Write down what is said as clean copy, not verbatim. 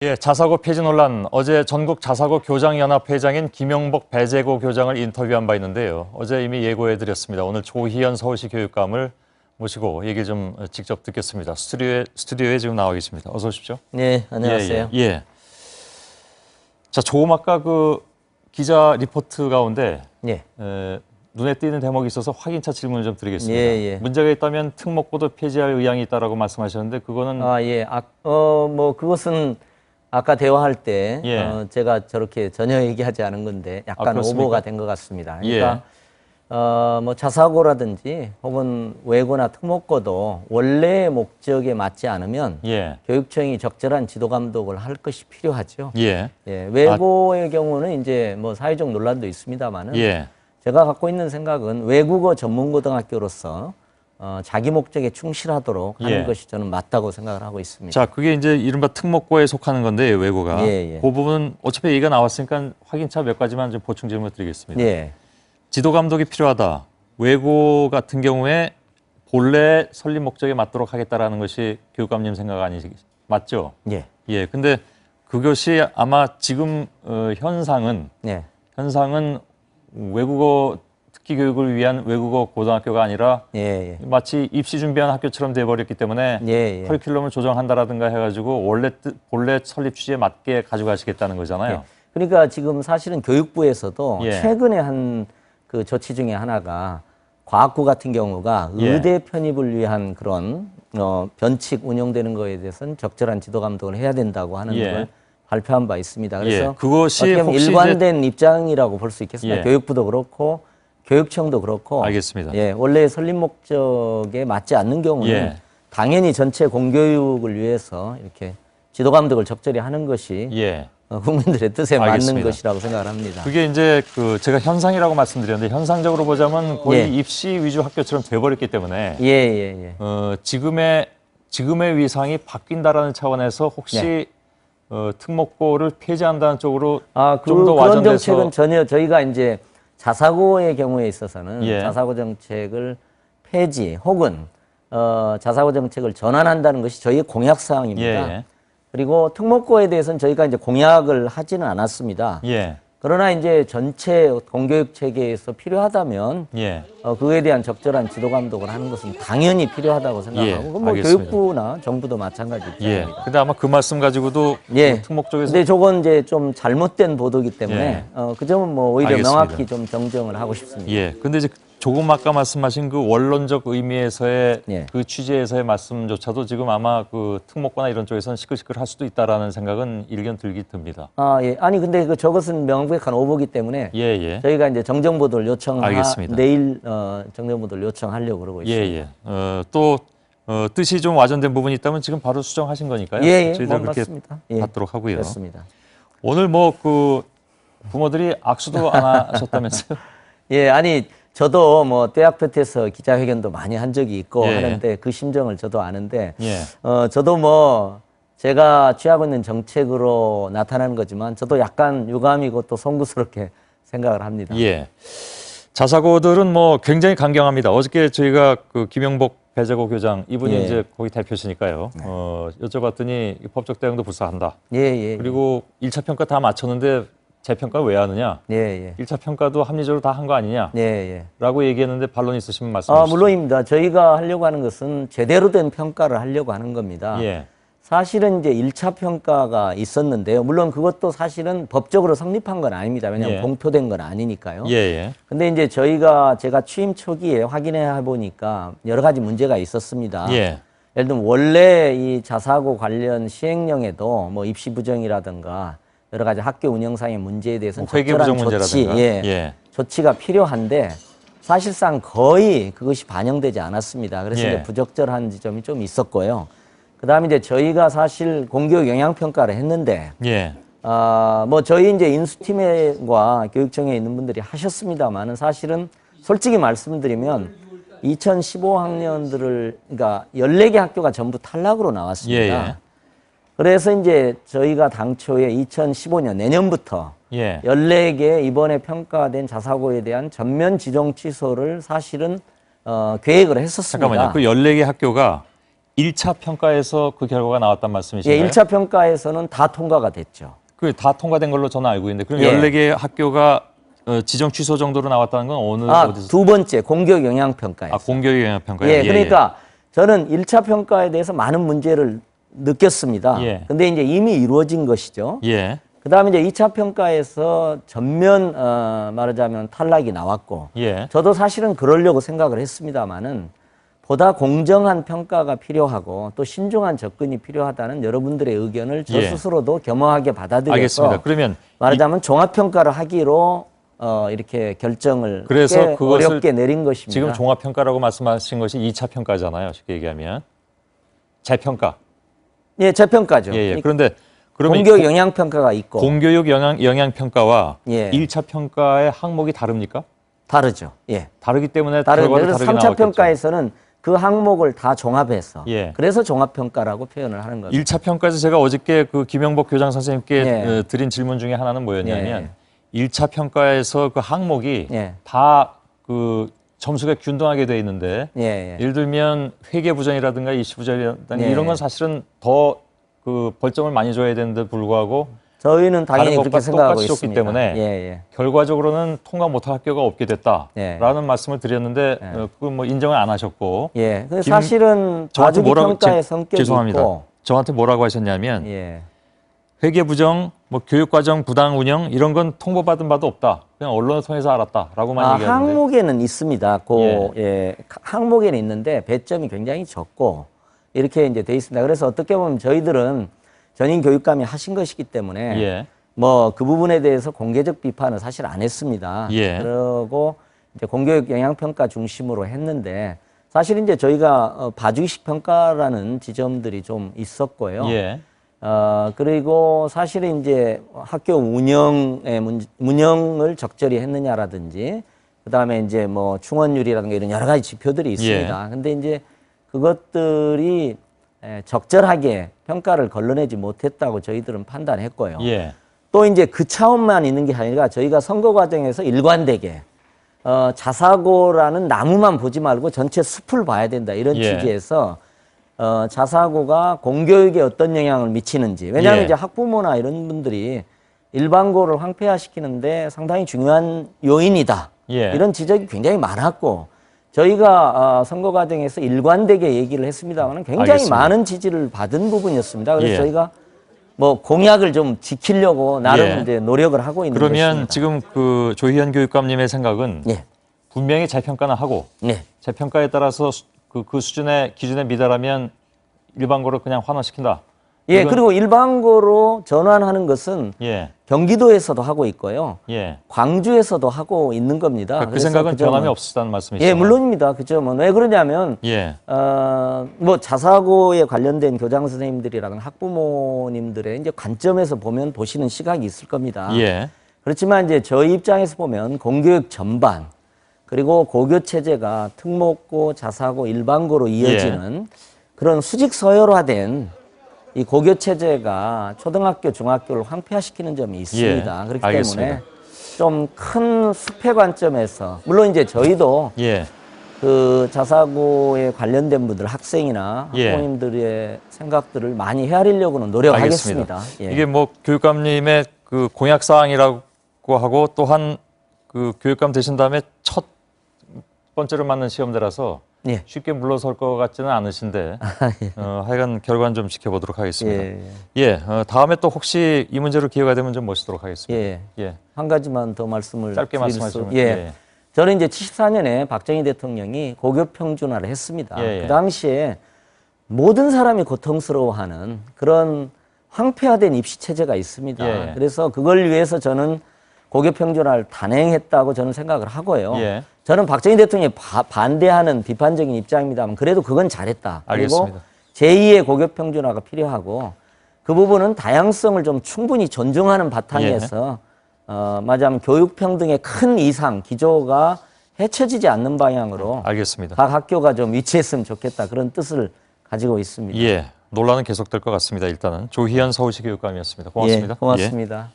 예, 자사고 폐지 논란. 어제 전국 자사고 교장연합 회장인 김영복 배재고 교장을 인터뷰한 바 있는데요. 어제 이미 예고해드렸습니다. 오늘 조희연 서울시 교육감을 모시고 얘기 좀 직접 듣겠습니다. 스튜디오에 지금 나와 계십니다. 어서 오십시오. 네, 안녕하세요. 예. 자, 조금 아까 그 기자 리포트 가운데 예. 눈에 띄는 대목이 있어서 확인차 질문을 좀 드리겠습니다. 예. 문제가 있다면 특목고도 폐지할 의향이 있다라고 말씀하셨는데 그거는 예. 그것은 아까 대화할 때 제가 저렇게 전혀 얘기하지 않은 건데 약간 오보가 된 것 같습니다. 그러니까 자사고라든지 혹은 외고나 특목고도 원래의 목적에 맞지 않으면 교육청이 적절한 지도 감독을 할 것이 필요하죠. 외고의 경우는 이제 뭐 사회적 논란도 있습니다만은 제가 갖고 있는 생각은 외국어 전문고등학교로서 자기 목적에 충실하도록 하는 것이 저는 맞다고 생각을 하고 있습니다. 자, 그게 이제 이른바 특목고에 속하는 건데 외고가. 그 부분은 어차피 얘기가 나왔으니까 확인차 몇 가지만 좀 보충 질문 드리겠습니다. 지도 감독이 필요하다. 외고 같은 경우에 본래 설립 목적에 맞도록 하겠다라는 것이 교육감님 생각 맞죠? 근데 그것이 아마 지금 현상은 외국어 특기 교육을 위한 외국어 고등학교가 아니라 마치 입시 준비하는 학교처럼 돼버렸기 때문에 커리큘럼을 조정한다라든가 해가지고 본래 설립 취지에 맞게 가져가시겠다는 거잖아요. 그러니까 지금 사실은 교육부에서도 최근에 한 그 조치 중에 하나가 과학고 같은 경우가 의대 편입을 위한 그런 변칙 운영되는 거에 대해서는 적절한 지도 감독을 해야 된다고 하는 걸 발표한 바 있습니다. 그래서 그것이 어떻게 보면 일관된 입장이라고 볼 수 있겠습니다. 교육부도 그렇고 교육청도 그렇고. 알겠습니다. 원래 설립 목적에 맞지 않는 경우는 당연히 전체 공교육을 위해서 이렇게 지도 감독을 적절히 하는 것이 국민들의 뜻에 맞는 것이라고 생각을 합니다. 그게 이제 제가 현상이라고 말씀드렸는데 현상적으로 보자면 거의 입시 위주 학교처럼 돼버렸기 때문에 지금의 위상이 바뀐다라는 차원에서 혹시 특목고를 폐지한다는 쪽으로 좀 더 와전돼서 그런 정책은 전혀 저희가 이제 자사고의 경우에 있어서는 자사고 정책을 폐지 혹은 자사고 정책을 전환한다는 것이 저희의 공약 사항입니다. 그리고 특목고에 대해서는 저희가 이제 공약을 하지는 않았습니다. 그러나 이제 전체 공교육 체계에서 필요하다면 그에 대한 적절한 지도 감독을 하는 것은 당연히 필요하다고 생각하고 뭐 교육부나 정부도 마찬가지 입장입니다. 근데 아마 그 말씀 가지고도 특목 쪽에서 근데 저건 이제 좀 잘못된 보도이기 때문에 그 점은 뭐 오히려 명확히 좀 정정을 하고 싶습니다. 근데 이제 조금 아까 말씀하신 그 원론적 의미에서의 그 취지에서의 말씀조차도 지금 아마 그 특목고나 이런 쪽에서는 시끌시끌할 수도 있다라는 생각은 일견 들기 듭니다. 아니 근데 저것은 명백한 오보기 때문에 저희가 이제 정정 보도를 내일 정정 보도를 요청하려고 그러고 있습니다. 또 뜻이 좀 와전된 부분이 있다면 지금 바로 수정하신 거니까요. 저희들 그렇게 받도록 하고요. 그렇습니다. 오늘 뭐 그 부모들이 악수도 안 하셨다면서요? 아니 저도 뭐 대학볕에서 기자회견도 많이 한 적이 있고 하는데 그 심정을 저도 아는데 저도 뭐 제가 취하고 있는 정책으로 나타나는 거지만 저도 약간 유감이고 또 송구스럽게 생각을 합니다. 자사고들은 뭐 굉장히 강경합니다. 어저께 저희가 그 김영복 배재고 교장 이분이 이제 거기 대표시니까요. 여쭤봤더니 법적 대응도 불사한다. 그리고 1차 평가 다 마쳤는데 재평가 왜 하느냐? 1차 평가도 합리적으로 다 한 거 아니냐? 라고 얘기했는데 반론 있으시면 말씀해 주시죠. 물론입니다. 저희가 하려고 하는 것은 제대로 된 평가를 하려고 하는 겁니다. 사실은 이제 1차 평가가 있었는데요. 물론 그것도 사실은 법적으로 성립한 건 아닙니다. 왜냐하면 공표된 건 아니니까요. 근데 이제 제가 취임 초기에 확인해 보니까 여러 가지 문제가 있었습니다. 예를 들면 원래 이 자사고 관련 시행령에도 뭐 입시 부정이라든가 여러 가지 학교 운영상의 문제에 대해서는 적절한 조치가 필요한데 사실상 거의 그것이 반영되지 않았습니다. 그래서 이제 부적절한 지점이 좀 있었고요. 그다음에 이제 저희가 사실 공교육 영향평가를 했는데 뭐 저희 이제 인수팀과 교육청에 있는 분들이 하셨습니다만은 사실은 솔직히 말씀드리면 2015학년들을 그러니까 14개 학교가 전부 탈락으로 나왔습니다. 그래서 이제 저희가 당초에 2015년 내년부터 14개 이번에 평가된 자사고에 대한 전면 지정 취소를 사실은 계획을 했었습니다. 잠깐만요. 그 14개 학교가 1차 평가에서 그 결과가 나왔단 말씀이신가요? 예, 1차 평가에서는 다 통과가 됐죠. 그 다 통과된 걸로 저는 알고 있는데 그럼 예. 14개 학교가 지정 취소 정도로 나왔다는 건 어디서? 두 번째 공교육 영향 평가에서. 공교육 영향 평가요? 예, 그러니까 저는 1차 평가에 대해서 많은 문제를 느꼈습니다. 예. 근데 이제 이미 이루어진 것이죠. 예. 그다음에 이제 2차 평가에서 전면 말하자면 탈락이 나왔고 예. 저도 사실은 그러려고 생각을 했습니다마는 보다 공정한 평가가 필요하고 또 신중한 접근이 필요하다는 여러분들의 의견을 저 예. 스스로도 겸허하게 받아들여서 알겠습니다. 그러면 말하자면 종합평가를 하기로 이렇게 결정을 그래서 그것을 어렵게 내린 것입니다. 지금 종합평가라고 말씀하신 것이 2차 평가잖아요. 쉽게 얘기하면. 재평가. 예, 재평가죠. 예. 그런데 그러면 공교육 영향평가가 있고 공교육 영향평가와 예. 1차 평가의 항목이 다릅니까? 다르죠. 예. 다르기 때문에 다르죠. 결과도 그래서 다르게 3차 나왔겠죠. 평가에서는 그 항목을 다 종합해서 예. 그래서 종합평가라고 표현을 하는 겁니다. 1차 평가에서 제가 어저께 그 김영복 교장 선생님께 예. 드린 질문 중에 하나는 뭐였냐면 예. 1차 평가에서 그 항목이 예. 다 그 점수가 균등하게 돼 있는데 예. 예를 들면 회계 부정이라든가 이시 부정이라든가 예. 이런 건 사실은 더 그 벌점을 많이 줘야 되는데 불구하고 저희는 당연히 다른 그렇게 것과 생각하고 똑같이 줬기 있습니다. 때문에 예. 결과적으로는 통과 못할 학교가 없게 됐다라는 말씀을 드렸는데 그건 뭐 인정을 안 하셨고 예. 사실은 저한테 봐주기 평가의 성격이 죄송합니다. 있고 저한테 뭐라고 하셨냐면 예. 회계 부정, 뭐 교육과정 부당 운영 이런 건 통보받은 바도 없다. 그냥 언론을 통해서 알았다라고만 얘기하는데. 항목에는 있습니다. 항목에는 있는데 배점이 굉장히 적고 이렇게 이제 돼 있습니다. 그래서 어떻게 보면 저희들은 전임 교육감이 하신 것이기 때문에 뭐 그 부분에 대해서 공개적 비판은 사실 안 했습니다. 그리고 이제 공교육 영향 평가 중심으로 했는데 사실 이제 저희가 봐주기식 평가라는 지점들이 좀 있었고요. 그리고 사실은 이제 학교 운영을 적절히 했느냐라든지 그다음에 이제 뭐 충원율이라든가 이런 여러 가지 지표들이 있습니다. 근데 이제 그것들이 적절하게 평가를 걸러내지 못했다고 저희들은 판단했고요. 또 이제 그 차원만 있는 게 아니라 저희가 선거 과정에서 일관되게 자사고라는 나무만 보지 말고 전체 숲을 봐야 된다 이런 취지에서 자사고가 공교육에 어떤 영향을 미치는지 왜냐하면 이제 학부모나 이런 분들이 일반고를 황폐화시키는데 상당히 중요한 요인이다 이런 지적이 굉장히 많았고 저희가 선거 과정에서 일관되게 얘기를 했습니다만 굉장히 알겠습니다. 많은 지지를 받은 부분이었습니다. 그래서 저희가 뭐 공약을 좀 지키려고 나름 이제 노력을 하고 있는 그러면 것입니다. 지금 그 조희연 교육감님의 생각은 분명히 재평가는 하고 재평가에 따라서 그 수준의 기준에 미달하면 일반고로 그냥 환원시킨다. 그리고 일반고로 전환하는 것은 경기도에서도 하고 있고요. 광주에서도 하고 있는 겁니다. 그 생각은 변함이 없으시다는 말씀이시죠? 예, 물론입니다. 그 점은. 왜 그러냐면 뭐 자사고에 관련된 교장 선생님들이랑 학부모님들의 이제 관점에서 보시는 시각이 있을 겁니다. 그렇지만 이제 저희 입장에서 보면 공교육 전반 그리고 고교 체제가 특목고, 자사고, 일반고로 이어지는 그런 수직 서열화된 이 고교 체제가 초등학교, 중학교를 황폐화시키는 점이 있습니다. 그렇기 때문에 좀 큰 수폐 관점에서 물론 이제 저희도 그 자사고에 관련된 분들, 학생이나 학부모님들의 생각들을 많이 헤아리려고는 노력하겠습니다. 이게 뭐 교육감님의 그 공약 사항이라고 하고 또한 그 교육감 되신 다음에 첫 번째로 맞는 시험대라서 쉽게 물러설 것 같지는 않으신데 하여간 결과는 좀 지켜보도록 하겠습니다. 다음에 또 혹시 이 문제로 기회가 되면 좀 모시도록 하겠습니다. 한 가지만 더 말씀을 짧게 말씀하시면 저는 이제 74년에 박정희 대통령이 고교 평준화를 했습니다. 그 당시에 모든 사람이 고통스러워하는 그런 황폐화된 입시 체제가 있습니다. 그래서 그걸 위해서 저는 고교 평준화를 단행했다고 저는 생각을 하고요. 저는 박정희 대통령이 반대하는 비판적인 입장입니다만 그래도 그건 잘했다. 그리고 제2의 고교 평준화가 필요하고 그 부분은 다양성을 좀 충분히 존중하는 바탕에서 말하자면 교육 평등의 큰 이상 기조가 해쳐지지 않는 방향으로 각 학교가 좀 위치했으면 좋겠다 그런 뜻을 가지고 있습니다. 논란은 계속될 것 같습니다. 일단은 조희연 서울시 교육감이었습니다. 고맙습니다. 고맙습니다.